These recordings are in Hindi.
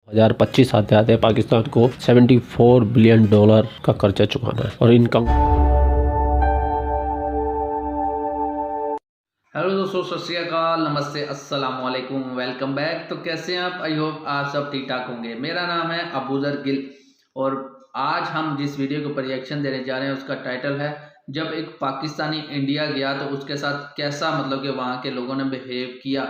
2025 आते आते पाकिस्तान को $74 बिलियन का कर्जा चुकाना है और इनकम। हेलो दोस्तों, सत श्री अकाल, नमस्ते, अस्सलाम वालेकुम, वेलकम बैक। तो कैसे हैं आप? आई होप आप सब ठीक ठाक होंगे। मेरा नाम है अबूजर गिल और आज हम जिस वीडियो को रिएक्शन देने जा रहे हैं उसका टाइटल है जब एक पाकिस्तानी इंडिया गया तो उसके साथ कैसा मतलब कि वहाँ के लोगों ने बिहेव किया।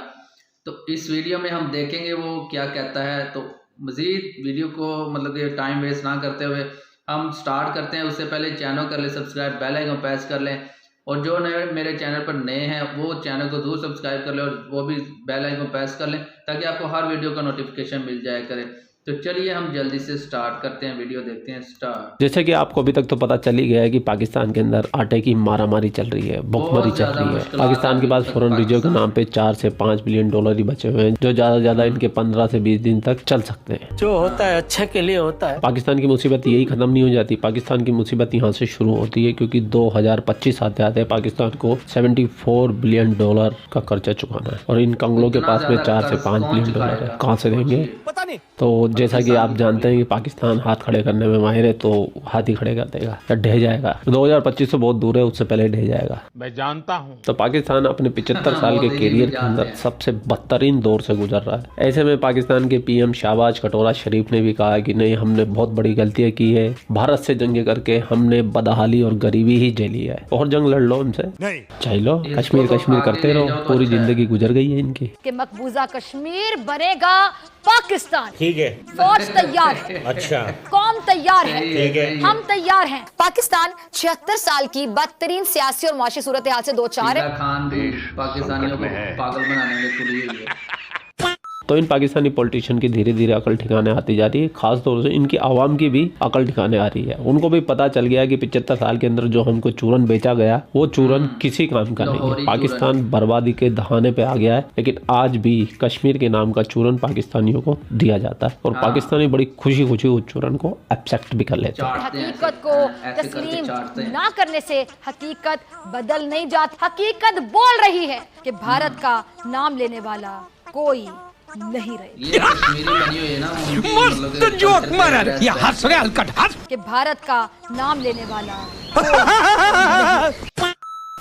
तो इस वीडियो में हम देखेंगे वो क्या कहता है। तो मज़ीद वीडियो को मतलब कि टाइम वेस्ट ना करते हुए हम स्टार्ट करते हैं। उससे पहले चैनल कर ले सब्सक्राइब, बेल आइकन प्रेस कर लें और जो नए मेरे चैनल पर नए हैं वो चैनल को जरूर सब्सक्राइब कर लें और वो भी बेल आइकन प्रेस कर लें ताकि आपको हर वीडियो का नोटिफिकेशन मिल जाया करे। तो चलिए हम जल्दी से स्टार्ट करते हैं, वीडियो देखते हैं स्टार्ट। जैसे कि आपको अभी तक तो पता चल ही गया है कि पाकिस्तान के अंदर आटे की मारामारी चल रही है, भुखमरी चल रही है। पाकिस्तान के पास फॉरेन रिजर्व के नाम पे 4 से 5 बिलियन डॉलर ही बचे हुए हैं जो ज्यादा से ज्यादा इनके 15 से 20 दिन तक चल सकते हैं। जो होता है अच्छे के लिए होता है। पाकिस्तान की मुसीबत यही खत्म नहीं हो जाती, पाकिस्तान की मुसीबत यहाँ से शुरू होती है क्योंकि 2025 आते आते पाकिस्तान को $74 बिलियन का कर्जा चुकाना है और इन कंगलों के पास में 4 से 5 बिलियन डॉलर है। कहाँ से देंगे पता नहीं। तो जैसा कि आप जानते हैं कि पाकिस्तान हाथ खड़े करने में माहिर है, तो हाथ ही खड़े कर देगा या ढह जाएगा। 2025 से बहुत दूर है, उससे पहले ढह जाएगा। मैं जानता हूँ। तो पाकिस्तान अपने 75 साल के कैरियर के अंदर सबसे बदतरीन दौर से गुजर रहा है। ऐसे में पाकिस्तान के पीएम शहबाज कटोरा शरीफ ने भी कहा कि नहीं, हमने बहुत बड़ी गलतियां की है, भारत से जंगे करके हमने बदहाली और गरीबी ही झेली है और जंग लड़ लो हमसे, चाहे लो कश्मीर कश्मीर करते रहो, पूरी जिंदगी गुजर गई है इनकी। कि मकबूजा कश्मीर बनेगा पाकिस्तान। ठीक है, फौज तैयार है, अच्छा, कौम तैयार है, ठीक है, हम तैयार हैं। पाकिस्तान 76 साल की बदतरीन सियासी और माशी सूरत हाल से दो चार है। खान भी पाकिस्तानियों को पागल बनाने में तुली हुई है। तो इन पाकिस्तानी पॉलिटिशियन की धीरे धीरे अकल ठिकाने आती जा रही है, खास तौर से इनकी आवाम की भी अकल ठिकाने आ रही है। उनको भी पता चल गया कि 75 साल के अंदर जो हमको चूरन बेचा गया वो चूरन किसी काम का नहीं है। पाकिस्तान बर्बादी के दहाने पे आ गया है, लेकिन आज भी कश्मीर के नाम का चूरन पाकिस्तानियों को दिया जाता है और पाकिस्तानी बड़ी खुशी खुशी उस चूरन को एक्सेप्ट भी कर लेते हैं। हकीकत को तस्लीम ना करने से हकीकत बदल नहीं जाती। हकीकत बोल रही है कि भारत का नाम लेने वाला कोई नहीं रहे। ये कश्मीरी बनी हुई है ना, मस्त जोक मारा ये हंस रहे हलकट हंस। कि भारत का नाम लेने वाला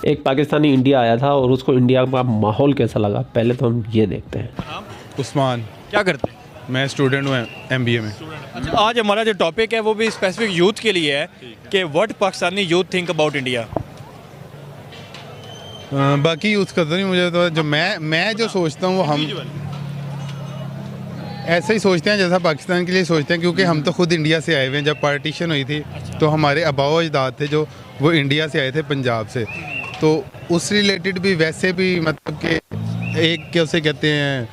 एक पाकिस्तानी इंडिया आया था और उसको इंडिया का माहौल कैसा लगा, पहले तो हम ये देखते हैं। उस्मान, क्या करते हैं? मैं स्टूडेंट हूँ MBA में। अच्छा, आज हमारा जो टॉपिक है वो भी स्पेसिफिक यूथ के लिए है कि what Pakistani youth think about India. बाकी यूथ का तो नहीं, मुझे तो जो मैं जो सोचता हूँ वो हम ऐसे ही सोचते हैं जैसा पाकिस्तान के लिए सोचते हैं, क्योंकि हम तो खुद इंडिया से आए हुए हैं। जब पार्टीशन हुई थी तो हमारे आबाओ अजदाद थे जो वो इंडिया से आए थे, पंजाब से, तो उस रिलेटेड भी वैसे भी मतलब कि एक क्या उसे कहते हैं,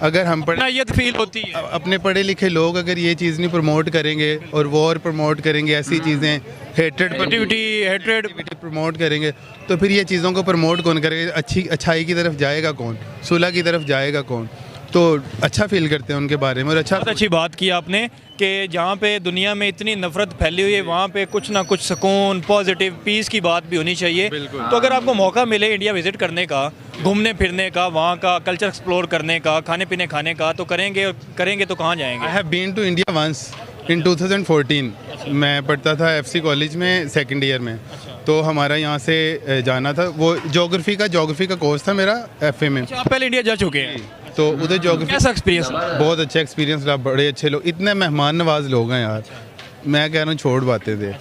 अगर हम ये तो फील होती है अपने पढ़े लिखे लोग अगर ये चीज़ नहीं प्रमोट करेंगे और वॉर प्रमोट करेंगे, ऐसी चीज़ें हेट्रेड प्रमोट करेंगे, तो फिर ये चीज़ों को प्रमोट कौन करेगा? अच्छाई की तरफ जाएगा कौन? सुलह की तरफ जाएगा कौन? तो अच्छा फील करते हैं उनके बारे में। और बहुत अच्छी बात की आपने कि जहाँ पे दुनिया में इतनी नफरत फैली हुई है वहाँ पे कुछ ना कुछ सुकून, पॉजिटिव, पीस की बात भी होनी चाहिए। तो अगर आपको मौका मिले इंडिया विजिट करने का, घूमने फिरने का, वहाँ का कल्चर एक्सप्लोर करने का, खाने पीने खाने का, तो करेंगे तो कहाँ जाएंगे? I have been to India once in 2014। मैं पढ़ता था FC कॉलेज में, सेकेंड ईयर में। तो हमारा यहाँ से जाना था, वो जोग्राफी का कोर्स था मेरा FA में। आप पहले इंडिया जा चुके हैं तो उधर जोग्राफी कैसा एक्सपीरियंस? बहुत अच्छा एक्सपीरियंस रहा, बड़े अच्छे लोग, इतने मेहमान नवाज लोग हैं यार, मैं कह रहा हूँ छोड़ पाते थे।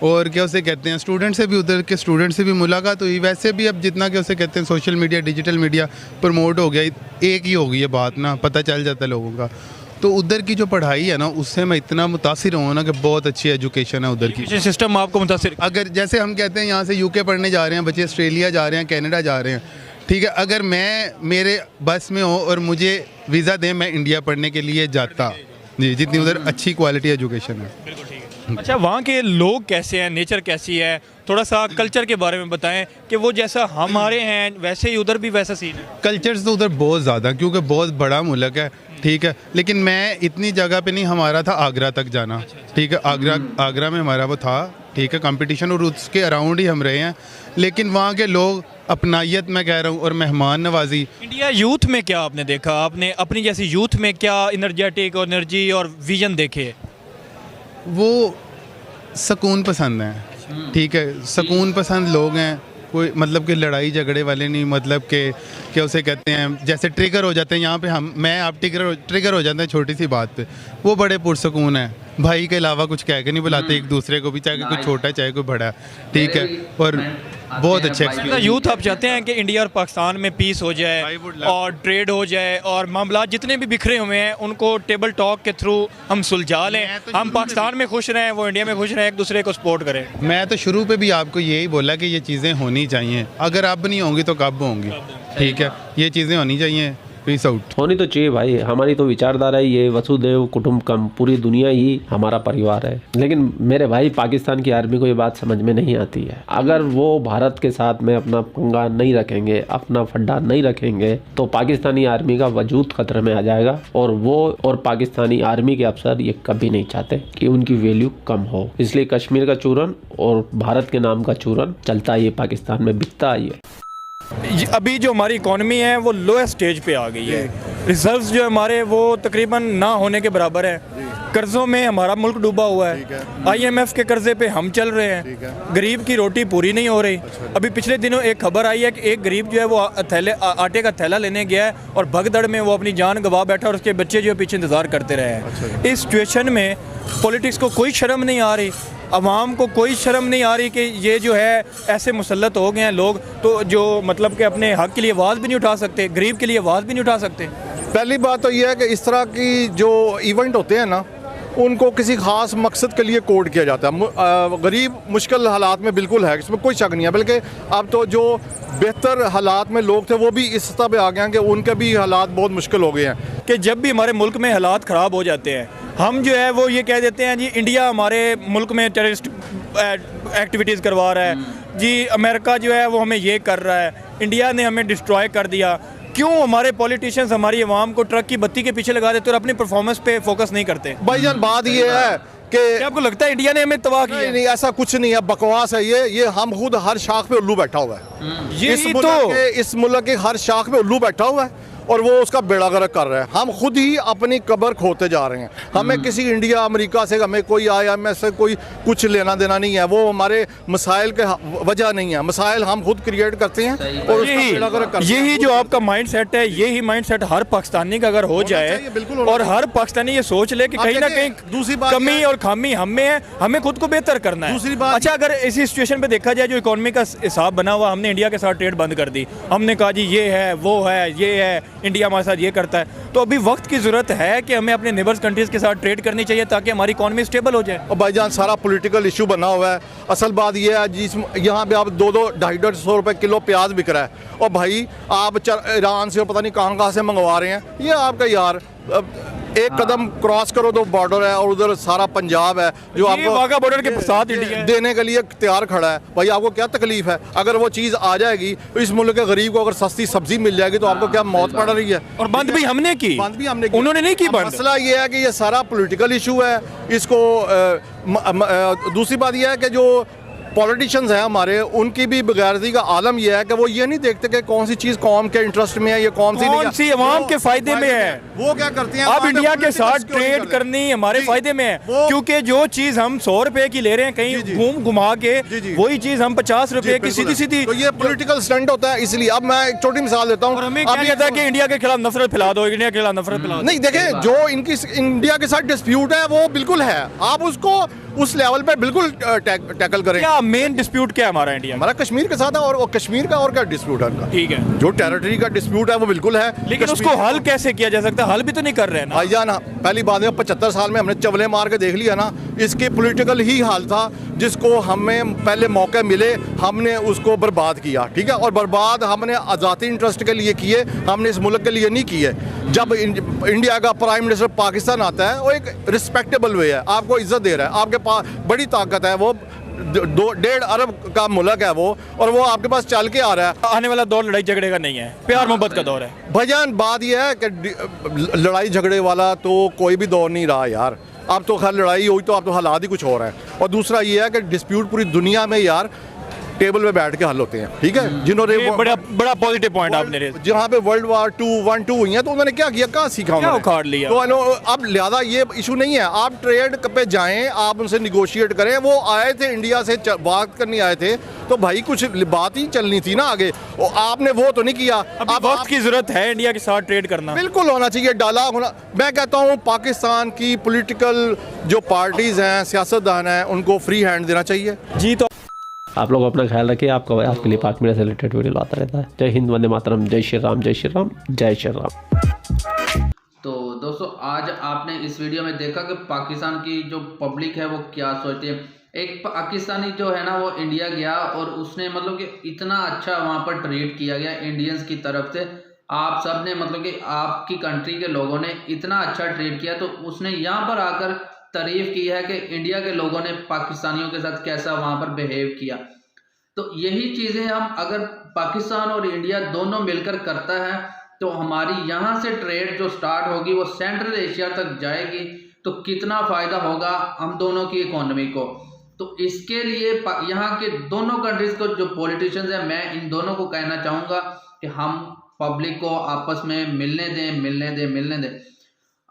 और क्या उसे कहते हैं, स्टूडेंट से भी, उधर के स्टूडेंट से भी मुलाकात हुई। वैसे भी अब जितना क्या उसे कहते हैं social media, digital media promote हो गया, एक ही हो गई है बात ना, पता चल जाता है लोगों का। तो उधर की जो पढ़ाई है ना, उससे मैं इतना मुतासिर हूँ ना कि बहुत अच्छी एजुकेशन है उधर की। सिस्टम आपको मुतासिर? अगर जैसे हम कहते हैं यहाँ से UK पढ़ने जा रहे हैं बच्चे, ऑस्ट्रेलिया जा रहे हैं, कनाडा जा रहे हैं, ठीक है, अगर मैं मेरे बस में हो और मुझे वीज़ा दें, मैं इंडिया पढ़ने के लिए जाता जी, जितनी उधर अच्छी क्वालिटी एजुकेशन है। अच्छा, वहाँ के लोग कैसे हैं, नेचर कैसी है, थोड़ा सा कल्चर के बारे में बताएं कि वो जैसा हमारे हैं वैसे ही उधर भी वैसा सीन है? कल्चर्स तो उधर बहुत ज़्यादा, क्योंकि बहुत बड़ा मुल्क है, ठीक है, लेकिन मैं इतनी जगह पे नहीं, हमारा था आगरा तक जाना, ठीक है, आगरा में हमारा वो था, ठीक है, कंपटीशन, और उसके अराउंड ही हम रहे हैं। लेकिन वहाँ के लोग अपनायत मैं कह रहा हूँ और मेहमान नवाजी। इंडिया यूथ में क्या आपने देखा, आपने अपनी जैसी यूथ में क्या एनर्जेटिक और एनर्जी और विजन देखे? वो सुकून पसंद हैं, ठीक है, सुकून पसंद लोग हैं, कोई मतलब कि लड़ाई झगड़े वाले नहीं, मतलब कि क्या उसे कहते हैं, जैसे ट्रिगर हो जाते हैं यहाँ पे मैं आप ट्रिगर हो जाते हैं छोटी सी बात पे, वो बड़े पुरसकून है, भाई के अलावा कुछ कह के नहीं बुलाते एक दूसरे को भी, चाहे कोई छोटा चाहे कोई बड़ा, ठीक है, और बहुत अच्छे एक्सपीरियंस। यूथ आप चाहते हैं कि इंडिया और पाकिस्तान में पीस हो जाए और ट्रेड हो जाए और मामला जितने भी बिखरे हुए हैं उनको टेबल टॉक के थ्रू हम सुलझा लें, हम पाकिस्तान में खुश रहें, वो इंडिया में खुश रहें, एक दूसरे को सपोर्ट करें। मैं तो शुरू पे भी आपको यही बोला कि ये चीज़ें होनी चाहिए, अगर अब नहीं होंगी तो कब होंगी, ठीक है, ये चीज़ें होनी चाहिए, पीस आउट होनी तो चाहिए भाई। हमारी तो विचारधारा ही ये वसुदेव कुटुंबकम, पूरी दुनिया ही हमारा परिवार है। लेकिन मेरे भाई पाकिस्तान की आर्मी को ये बात समझ में नहीं आती है। अगर वो भारत के साथ में अपना पंगा नहीं रखेंगे, अपना फड्डा नहीं रखेंगे, तो पाकिस्तानी आर्मी का वजूद खतरे में आ जाएगा। और वो और पाकिस्तानी आर्मी के अफसर ये कभी नहीं चाहते कि उनकी वैल्यू कम हो। इसलिए कश्मीर का चूरन और भारत के नाम का चूरन चलता ही है, पाकिस्तान में बिकता ही है। अभी जो हमारी इकॉनमी है वो लोएस्ट स्टेज पे आ गई है, रिजर्व्स जो हमारे वो तकरीबन ना होने के बराबर है, कर्जों में हमारा मुल्क डूबा हुआ है, IMF के कर्जे पे हम चल रहे हैं, गरीब की रोटी पूरी नहीं हो रही। अभी पिछले दिनों एक खबर आई है कि एक गरीब जो है वो आटे का थैला लेने गया है और भगदड़ में वो अपनी जान गंवा बैठा और उसके बच्चे जो है पीछे इंतज़ार करते रहे हैं। इस सिचुएशन में पॉलिटिक्स को कोई शर्म नहीं आ रही, अवाम को कोई शर्म नहीं आ रही कि ये जो है ऐसे मुसल्लत हो गए हैं लोग, तो जो मतलब कि अपने हक के लिए आवाज़ भी नहीं उठा सकते, गरीब के लिए आवाज़ भी नहीं उठा सकते। पहली बात तो ये है कि इस तरह की जो इवेंट होते हैं ना, उनको किसी ख़ास मकसद के लिए कोड किया जाता है। गरीब मुश्किल हालात में बिल्कुल है, इसमें कोई शक नहीं है, बल्कि अब तो जो बेहतर हालात में लोग थे वो भी इस सतह पे आ गए हैं कि उनके भी हालात बहुत मुश्किल हो गए हैं। कि जब भी हमारे मुल्क में हालात ख़राब हो जाते हैं, हम जो है वो ये कह देते हैं जी इंडिया हमारे मुल्क में टेररिस्ट एक्टिविटीज़ करवा रहा है, जी अमेरिका जो है वो हमें ये कर रहा है, इंडिया ने हमें डिस्ट्रॉय कर दिया। क्यों हमारे पॉलिटिशियंस हमारी आवाम को ट्रक की बत्ती के पीछे लगा देते और अपनी परफॉर्मेंस पे फोकस नहीं करते? भाईजान बात ये है कि आपको लगता है इंडिया ने हमें तबाह किया? नहीं, ऐसा कुछ नहीं है, बकवास है ये हम खुद हर शाख पे उल्लू बैठा हुआ है। इस मुल्क के हर शाख पे उल्लू बैठा हुआ है और वो उसका बेड़ा गर्क कर रहे हैं। हम खुद ही अपनी कब्र खोते जा रहे हैं। हमें किसी इंडिया अमेरिका से, हमें कोई IMF से कोई कुछ लेना देना नहीं है, वो हमारे मसाइल के वजह नहीं है, मसाइल हम खुद क्रिएट करते हैं और उसका बेड़ा गर्क करते हैं। यही जो आपका माइंड सेट है, यही माइंड सेट हर पाकिस्तानी का अगर हो जाए और हर पाकिस्तानी ये सोच ले कि कहीं ना कहीं दूसरी बात कमी और खामी हमें है, हमें खुद को बेहतर करना है। दूसरी बात, अच्छा, अगर इसी सिचुएशन पे देखा जाए, जो इकोनॉमी का हिसाब बना हुआ, हमने इंडिया के साथ ट्रेड बंद कर दी, हमने कहा जी ये है वो है ये है, इंडिया हमारे साथ ये करता है, तो अभी वक्त की जरूरत है कि हमें अपने नेबर्स कंट्रीज के साथ ट्रेड करनी चाहिए ताकि हमारी इकोनॉमी स्टेबल हो जाए। और भाईजान सारा पॉलिटिकल इशू बना हुआ है। असल बात ये है जिस यहाँ पे आप 200-250 रुपए किलो प्याज बिक रहा है और भाई आप ईरान से और पता नहीं कहाँ से मंगवा रहे हैं। ये आपका यार एक कदम क्रॉस करो तो बॉर्डर है और उधर सारा पंजाब है जो आपको वाघा बॉर्डर के साथ इंडिया देने के लिए तैयार खड़ा है। भाई आपको क्या तकलीफ है? अगर वो चीज़ आ जाएगी तो इस मुल्क के गरीब को अगर सस्ती सब्जी मिल जाएगी तो आपको क्या मौत पड़ रही है? और बंद भी हमने की, उन्होंने नहीं की बंद। मसला ये है कि ये सारा पॉलिटिकल इशू है। इसको दूसरी बात यह है कि जो पॉलिटिशियंस हैं हमारे, उनकी भी बेगैरती का आलम यह है कि वो ये नहीं देखते कि कौन सी चीज़ कौम के इंटरेस्ट में है, ये कौन सी अवाम के फायदे में है। वो क्या करते हैं, अब इंडिया के साथ ट्रेड करनी हमारे फायदे में है, क्योंकि जो चीज़ हम 100 रुपए की ले रहे हैं कहीं घुमा के, वही चीज़ हम 50 रुपए की सीधी तो ये पॉलिटिकल स्टंट होता है। इसलिए अब मैं एक छोटी मिसाल देता हूँ। हमें क्या कहता है कि इंडिया के खिलाफ नफरत फैला दो, इंडिया के खिलाफ नफरत फैला दो। नहीं, देखें जो इनकी इंडिया के साथ डिस्प्यूट है वो बिल्कुल है, आप उसको उस लेवल पे बिल्कुल टैकल करें। क्या मेन डिस्प्यूट क्या हमारा इंडिया? हमारा कश्मीर के साथ है और कश्मीर का और क्या डिस्प्यूट है उनका? ठीक है, जो टेरिटरी का डिस्प्यूट है वो बिल्कुल है, लेकिन उसको हल कैसे किया जा सकता है? हल भी तो नहीं कर रहे हैं ना भाईजान। पहली बात है 75 साल में हमने चवले मार के देख लिया ना, इसके पॉलिटिकल ही हाल था जिसको हमें पहले मौके मिले हमने उसको बर्बाद किया। ठीक है, और बर्बाद हमने आज़ादी इंटरेस्ट के लिए किए, हमने इस मुल्क के लिए नहीं किए। जब इंडिया का प्राइम मिनिस्टर पाकिस्तान आता है वो एक रिस्पेक्टेबल वे है, आपको इज्जत दे रहा है, आपके पास बड़ी ताकत है, वो 1.5 अरब का मुल्क है वो, और वो आपके पास चल के आ रहा है। आने वाला दौर लड़ाई झगड़े का नहीं है, प्यार मोहब्बत का दौर है। भाईजान बात यह है कि लड़ाई झगड़े वाला तो कोई भी दौर नहीं रहा यार। अब तो खैर लड़ाई हुई तो अब तो हालात ही कुछ और हैं। और दूसरा ये है कि डिस्प्यूट पूरी दुनिया में यार टेबल पे बैठ के हल होते हैं, ठीक है। जिन्होंने बड़ा पॉजिटिव पॉइंट आपने रेज़। जहाँ पे वर्ल्ड वार 1-2 हुई है तो उन्होंने क्या किया, कहाँ सीखा, क्या उखाड़ लिया। तो अब लिहाजा ये इशू नहीं है। आप ट्रेड पे जाएं, आप उनसे निगोशिएट करें। वो आए थे इंडिया से बात करने आए थे, तो भाई कुछ बात ही चलनी थी ना आगे। आपने वो तो नहीं किया। अब वक्त की जरूरत है इंडिया के साथ ट्रेड करना, बिल्कुल होना चाहिए, डायलॉग होना। मैं कहता हूँ पाकिस्तान की पॉलिटिकल जो पार्टीज हैं, सियासतदान हैं, उनको फ्री हैंड देना चाहिए। जी तो आप लोग अपना ख्याल रखिए। आपके लिए पाक मीडिया से रिलेटेड वीडियो लाता रहता है। जय हिंद, वंदे मातरम, जय श्री राम, जय श्री राम, जय श्री राम। तो दोस्तों आज आपने इस वीडियो में देखा कि पाकिस्तान की जो पब्लिक है वो क्या सोचती है। एक पाकिस्तानी जो है ना वो इंडिया गया और उसने मतलब कि इतना अच्छा वहाँ पर ट्रीट किया गया इंडियंस की तरफ से। आप सब ने मतलब कि आपकी कंट्री के लोगों ने इतना अच्छा ट्रीट किया, तो उसने यहाँ पर आकर तारीफ की है कि इंडिया के लोगों ने पाकिस्तानियों के साथ कैसा वहाँ पर बिहेव किया। तो यही चीज़ें हम अगर पाकिस्तान और इंडिया दोनों मिलकर करता है तो हमारी यहाँ से ट्रेड जो स्टार्ट होगी वो सेंट्रल एशिया तक जाएगी, तो कितना फ़ायदा होगा हम दोनों की इकोनॉमी को। तो इसके लिए यहाँ के दोनों कंट्रीज़ को जो पॉलिटिशियंस हैं, मैं इन दोनों को कहना चाहूँगा कि हम पब्लिक को आपस में मिलने दें।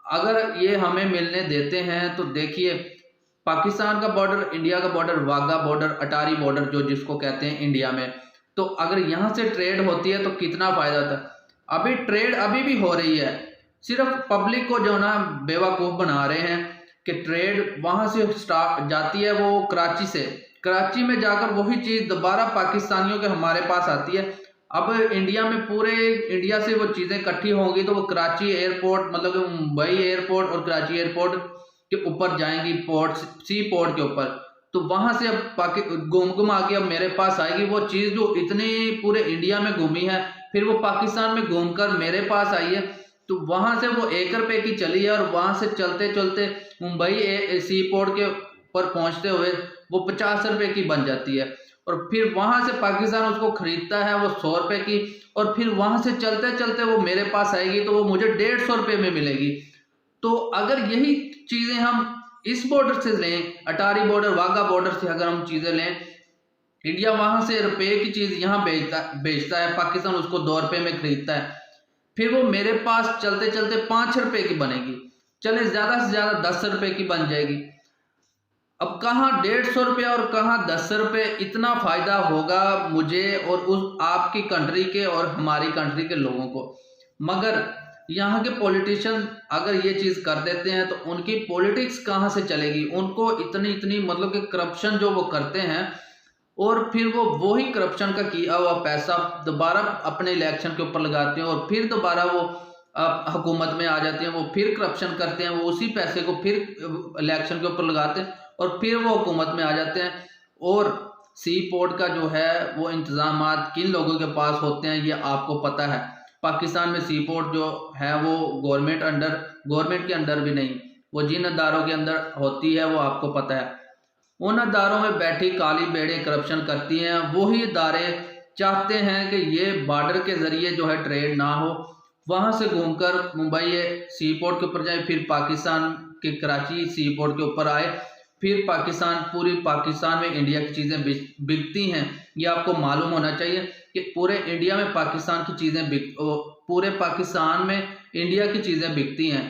अगर ये हमें मिलने देते हैं तो देखिए पाकिस्तान का बॉर्डर, इंडिया का बॉर्डर, वाघा बॉर्डर, अटारी बॉर्डर जो जिसको कहते हैं इंडिया में, तो अगर यहाँ से ट्रेड होती है तो कितना फ़ायदा होता है। अभी ट्रेड अभी भी हो रही है, सिर्फ पब्लिक को जो ना बेवकूफ़ बना रहे हैं कि ट्रेड वहाँ से स्टार्ट जाती है वो कराची से, कराची में जाकर वही चीज़ दोबारा पाकिस्तानियों के हमारे पास आती है। अब इंडिया में पूरे इंडिया से वो चीज़ें इकट्ठी होंगी तो वो कराची एयरपोर्ट मतलब कि मुंबई एयरपोर्ट और कराची एयरपोर्ट के ऊपर जाएंगी, पोर्ट सी पोर्ट के ऊपर, तो वहाँ से अब घूम आके अब मेरे पास आएगी वो चीज़ जो इतनी पूरे इंडिया में घूमी है, फिर वो पाकिस्तान में घूमकर मेरे पास आई है। तो वहाँ से वो 1 रुपये की चली है और वहाँ से चलते चलते मुंबई सी पोर्ट के ऊपर पहुँचते हुए वो 50 रुपये की बन जाती है, और फिर वहाँ से पाकिस्तान उसको खरीदता है वो 100 रुपये की, और फिर वहाँ से चलते चलते वो मेरे पास आएगी तो वो मुझे 150 रुपये में मिलेगी। तो अगर यही चीज़ें हम इस बॉर्डर से लें, अटारी बॉर्डर, वाघा बॉर्डर से अगर हम चीज़ें लें, इंडिया वहाँ से रुपये की चीज़ यहाँ बेचता है, पाकिस्तान उसको 2 रुपये में खरीदता है, फिर वो मेरे पास चलते चलते 5 रुपये की बनेगी, चले ज़्यादा से ज़्यादा 10 रुपये की बन जाएगी। अब कहाँ 150 रुपये और कहाँ 10 रुपये, इतना फ़ायदा होगा मुझे और उस आपकी कंट्री के और हमारी कंट्री के लोगों को। मगर यहाँ के पॉलिटिशियन अगर ये चीज़ कर देते हैं तो उनकी पॉलिटिक्स कहाँ से चलेगी। उनको इतनी मतलब कि करप्शन जो वो करते हैं, और फिर वो वही करप्शन का किया हुआ पैसा दोबारा अपने इलेक्शन के ऊपर लगाते हैं, और फिर दोबारा वो हुकूमत में आ जाते हैं, वो फिर करप्शन करते हैं, वो उसी पैसे को फिर इलेक्शन के ऊपर लगाते हैं और फिर वो हुकूमत में आ जाते हैं। और सी पोर्ट का जो है वो इंतजाम किन लोगों के पास होते हैं ये आपको पता है। पाकिस्तान में सी पोर्ट जो है वो गवर्नमेंट के अंडर भी नहीं, वो जिन अदारों के अंदर होती है वो आपको पता है। उन अदारों में बैठी काली बेड़े करप्शन करती हैं, वही अदारे चाहते हैं कि ये बॉर्डर के ज़रिए जो है ट्रेड ना हो, वहाँ से घूमकर मुंबई सी पोर्ट के ऊपर जाए, फिर पाकिस्तान के कराची सी पोर्ट के ऊपर आए, फिर पूरी पाकिस्तान में इंडिया की चीज़ें बिकती हैं। ये आपको मालूम होना चाहिए कि पूरे इंडिया में पाकिस्तान की चीज़ें पूरे पाकिस्तान में इंडिया की चीज़ें बिकती हैं।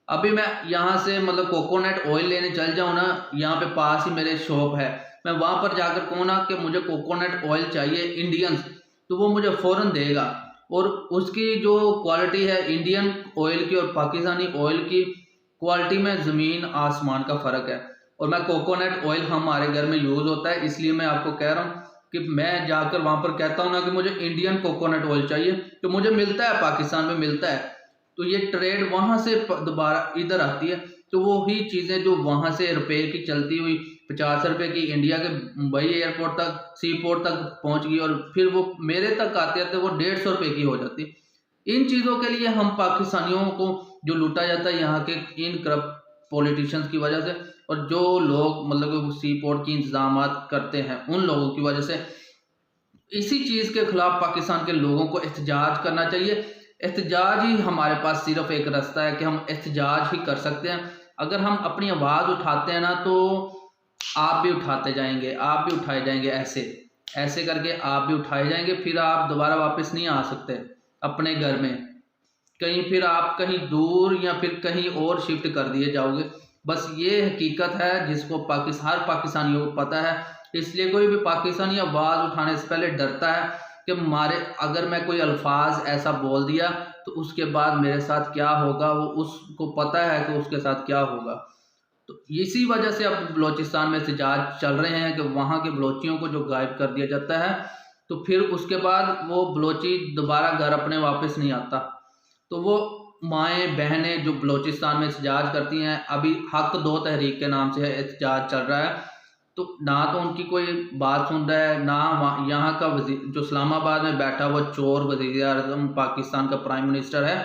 अभी मैं यहाँ से मतलब कोकोनट ऑयल लेने चल जाऊँ ना, यहाँ पे पास ही मेरे शॉप है, मैं वहाँ पर जाकर कहूँ ना कि मुझे कोकोनट ऑयल चाहिए इंडियंस, तो वो मुझे फ़ौरन देगा। और उसकी जो क्वालिटी है इंडियन ऑयल की और पाकिस्तानी ऑयल की क्वालिटी में ज़मीन आसमान का फ़र्क है। और मैं कोकोनट ऑयल हमारे घर में यूज़ होता है, इसलिए मैं आपको कह रहा हूँ कि मैं जाकर वहाँ पर कहता हूँ ना कि मुझे इंडियन कोकोनट ऑयल चाहिए, तो मुझे मिलता है, पाकिस्तान में मिलता है। तो ये ट्रेड वहाँ से दोबारा इधर आती है, तो वो ही चीज़ें जो वहाँ से रुपये की चलती हुई 50 रुपये की इंडिया के मुंबई एयरपोर्ट तक, सी पोर्ट तक पहुँच गई, और फिर वो मेरे तक आते आते वो 150 रुपये की हो जाती। इन चीज़ों के लिए हम पाकिस्तानियों को जो लूटा जाता है यहाँ के इन पॉलिटिशियंस की वजह से और जो लोग मतलब सी पोर्ट की इंतजाम करते हैं उन लोगों की वजह से। इसी चीज़ के खिलाफ पाकिस्तान के लोगों को एहतजाज करना चाहिए। एहतजाज ही हमारे पास सिर्फ एक रास्ता है कि हम एहतजाज ही कर सकते हैं। अगर हम अपनी आवाज़ उठाते हैं ना तो आप भी उठाते जाएंगे, आप भी उठाए जाएंगे, ऐसे करके आप भी उठाए जाएंगे। फिर आप दोबारा वापस नहीं आ सकते अपने घर में, कहीं फिर आप कहीं दूर या फिर कहीं और शिफ्ट कर दिए जाओगे। बस ये हकीकत है जिसको हर पाकिस्तानियों को पता है। इसलिए कोई भी पाकिस्तानी आवाज़ उठाने से पहले डरता है कि अगर मैं कोई अल्फाज ऐसा बोल दिया तो उसके बाद मेरे साथ क्या होगा, वो उसको पता है कि उसके साथ क्या होगा। तो इसी वजह से अब बलोचिस्तान में एहतजाज चल रहे हैं कि वहाँ के बलोचियों को जो गायब कर दिया जाता है तो फिर उसके बाद वो बलोची दोबारा घर अपने वापस नहीं आता। तो वो माएँ बहनें जो बलोचिस्तान में एहतजाज करती हैं, अभी हक 2 तहरीक के नाम से एहतजाज चल रहा है, तो ना तो उनकी कोई बात सुन रहा है, ना यहाँ का वज़ीर जो इस्लामाबाद में बैठा हुआ चोर वज़ीर-ए-आज़म पाकिस्तान का प्राइम मिनिस्टर है,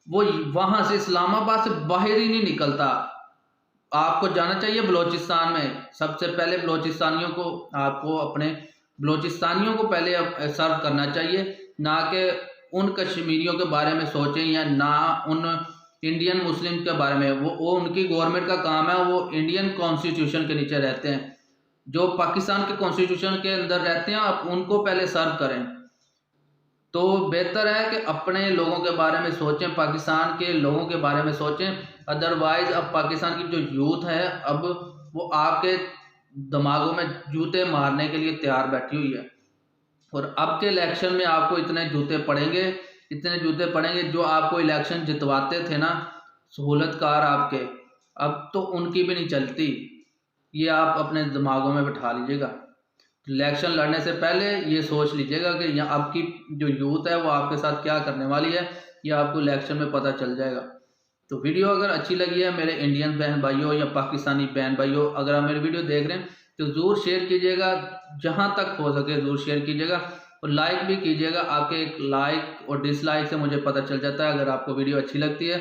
वो वहाँ से इस्लामाबाद से बाहर ही नहीं निकलता। आपको जाना चाहिए बलोचिस्तान में सबसे पहले बलोचिस्तानियों को, आपको अपने बलोचिस्तानियों को पहले सर्व करना चाहिए, ना कि उन कश्मीरियों के बारे में सोचें या ना उन इंडियन मुस्लिम के बारे में। वो उनकी गवर्नमेंट का काम है, वो इंडियन कॉन्स्टिट्यूशन के नीचे रहते हैं। जो पाकिस्तान के कॉन्स्टिट्यूशन के अंदर रहते हैं आप उनको पहले सर्व करें। तो बेहतर है कि अपने लोगों के बारे में सोचें, पाकिस्तान के लोगों के बारे में सोचें। अदरवाइज अब पाकिस्तान की जो यूथ है अब वो आपके दिमागों में जूते मारने के लिए तैयार बैठी हुई है। और अब के इलेक्शन में आपको इतने जूते पड़ेंगे जो आपको इलेक्शन जितवाते थे ना सहूलतकार आपके, अब तो उनकी भी नहीं चलती। ये आप अपने दिमागों में बिठा लीजिएगा। इलेक्शन लड़ने से पहले ये सोच लीजिएगा कि यहाँ आपकी जो यूथ है वो आपके साथ क्या करने वाली है, ये आपको इलेक्शन में पता चल जाएगा। तो वीडियो अगर अच्छी लगी है मेरे इंडियन बहन भाइयों या पाकिस्तानी बहन भाइयों, अगर आप मेरी वीडियो देख रहे हैं तो ज़रूर शेयर कीजिएगा, जहाँ तक हो सके ज़रूर शेयर कीजिएगा और लाइक भी कीजिएगा। आपके एक लाइक और डिसलाइक से मुझे पता चल जाता है। अगर आपको वीडियो अच्छी लगती है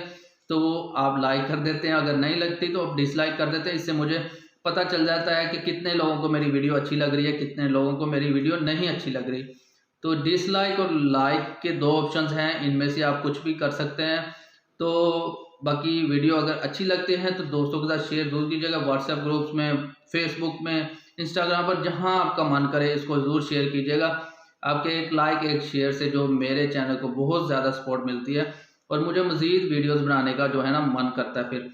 तो आप लाइक कर देते हैं, अगर नहीं लगती तो आप डिसलाइक कर देते हैं। इससे मुझे पता चल जाता है कि कितने लोगों को मेरी वीडियो अच्छी लग रही है, कितने लोगों को मेरी वीडियो नहीं अच्छी लग रही। तो डिसलाइक और लाइक के 2 ऑप्शंस हैं, इनमें से आप कुछ भी कर सकते हैं। तो बाकी वीडियो अगर अच्छी लगती है तो दोस्तों के साथ शेयर जरूर कीजिएगा, व्हाट्सएप ग्रुप्स में, फेसबुक में, इंस्टाग्राम पर, जहां आपका मन करे इसको ज़रूर शेयर कीजिएगा। आपके एक लाइक एक शेयर से जो मेरे चैनल को बहुत ज़्यादा सपोर्ट मिलती है और मुझे मज़ीद वीडियोस बनाने का जो है ना मन करता है। फिर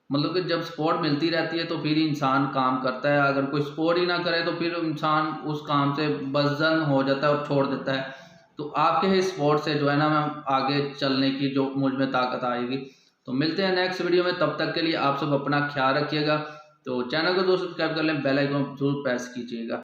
मतलब कि जब सपोर्ट मिलती रहती है तो फिर इंसान काम करता है। अगर कोई सपोर्ट ही ना करे तो फिर इंसान उस काम से बज़न हो जाता है और छोड़ देता है। तो आपके ही सपोर्ट से जो है ना मैं आगे चलने की जो मुझ में ताकत आएगी। तो मिलते हैं नेक्स्ट वीडियो में, तब तक के लिए आप सब अपना ख्याल रखिएगा। तो चैनल को दोस्तों सब्सक्राइब कर लें, बेल आइकन जरूर प्रेस कीजिएगा।